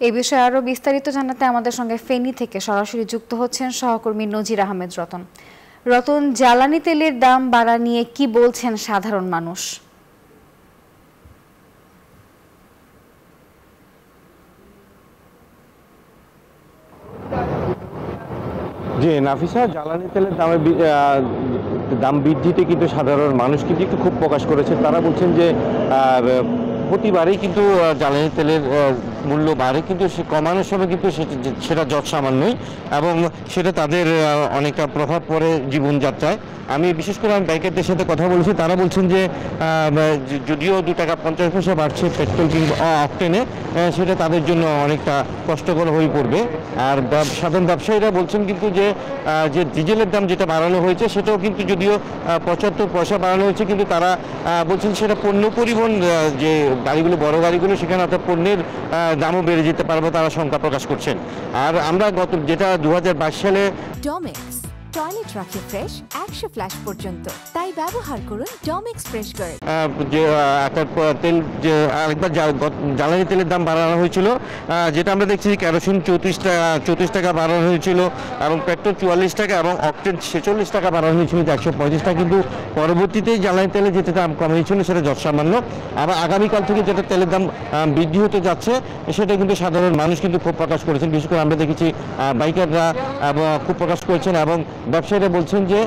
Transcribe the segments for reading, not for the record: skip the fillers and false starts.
এই বিষয়ে আরো বিস্তারিত জানাতে আমাদের সঙ্গে ফেনী থেকে সরাসরি যুক্ত হচ্ছেন সহকর্মী নজির আহমেদ রতন। রতন, জ্বালানি তেলের দাম বাড়া নিয়ে কি বলছেন সাধারণ মানুষ? জি নাফিসা, জ্বালানি তেলের দাম বৃদ্ধিতে কিন্তু সাধারণ মানুষ কিন্তু একটু ক্ষোভ প্রকাশ করেছে। তারা বলছেন যে প্রতিবারই কিন্তু জ্বালানি তেলের মূল্য বাড়ে, কিন্তু সে কমানোর সময় কিন্তু সেটা যৎ সামান্যই, এবং সেটা তাদের অনেকটা প্রভাব পড়ে জীবনযাত্রায়। আমি বিশেষ করে বাইকারদের সাথে কথা বলেছি, তারা বলছেন যে যদিও 2 টাকা 50 পয়সা বাড়ছে পেট্রোল কিংবা অকটেনে, সেটা তাদের জন্য অনেকটা কষ্টকর হয়ে পড়বে। আর সাধারণ ব্যবসায়ীরা বলছেন কিন্তু যে ডিজেলের দাম যেটা বাড়ানো হয়েছে সেটাও কিন্তু যদিও 75 পয়সা বাড়ানো হয়েছে, কিন্তু তারা বলছেন সেটা পণ্য পরিবহন যে গাড়িগুলো, বড় গাড়িগুলো, সেখানে অর্থাৎ পণ্যের দামও বেড়ে যেতে পারবে, তারা শঙ্কা প্রকাশ করছেন। আর আমরা যেটা 2022 সালে ডমেক্স টয়লেট রাখে ফ্রেশ 100 ফ্ল্যাশ পর্যন্ত, তাই ব্যবহার করুন ডমেক্স ফ্রেশ গার্ড। যে তেল যে আরেকবার জ্বালানি তেলের দাম বাড়ানো হয়েছিল, যেটা আমরা দেখছি কেরোসিন 34 টাকা বাড়ানো হয়েছিল, এবং পেট্রোল 44 টাকা এবং অকটেন 46 টাকা বাড়ানো হয়েছিল 135 টাকা, কিন্তু পরবর্তীতে জ্বালানি তেলের যেটা দাম কমে হয়েছিল সেটা যৎ সামান্য। আবার আগামীকাল থেকে যেটা তেলের দাম বৃদ্ধি হতে যাচ্ছে সেটা কিন্তু সাধারণ মানুষ কিন্তু ক্ষোভ প্রকাশ করেছেন। বিশেষ করে আমরা দেখেছি বাইকাররা ক্ষোভ প্রকাশ করেছেন, এবং ব্যবসায়ীরা বলছেন যে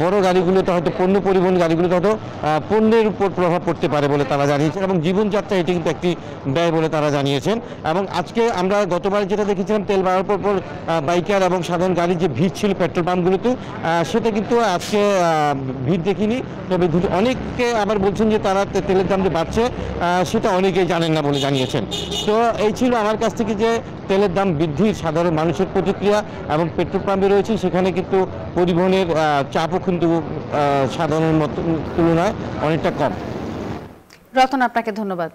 বড় গাড়িগুলোতে হয়তো পণ্য পরিবহন গাড়িগুলোতে হয়তো পণ্যের উপর প্রভাব পড়তে পারে বলে তারা জানিয়েছেন, এবং জীবনযাত্রা এটি কিন্তু একটি ব্যয় বলে তারা জানিয়েছেন। এবং আজকে আমরা গতবার যেটা দেখেছিলাম তেল বাড়ার পর বাইকার এবং সাধারণ গাড়ির যে ভিড় ছিল পেট্রোল পাম্পগুলোতে, সেটা কিন্তু আজকে ভিড় দেখিনি। তবে অনেকে আবার বলছেন যে তারা তেলের দাম যে বাড়ছে সেটা অনেকেই জানেন না বলে জানিয়েছেন। তো এই ছিল আমার কাছ থেকে যে তেলের দাম বৃদ্ধির সাধারণ মানুষের প্রতিক্রিয়া, এবং পেট্রোল পাম্পে রয়েছে সেখানে কিন্তু পরিবহনের চাপও কিন্তু সাধারণের তুলনায় অনেকটা কম। রতন, আপনাকে ধন্যবাদ।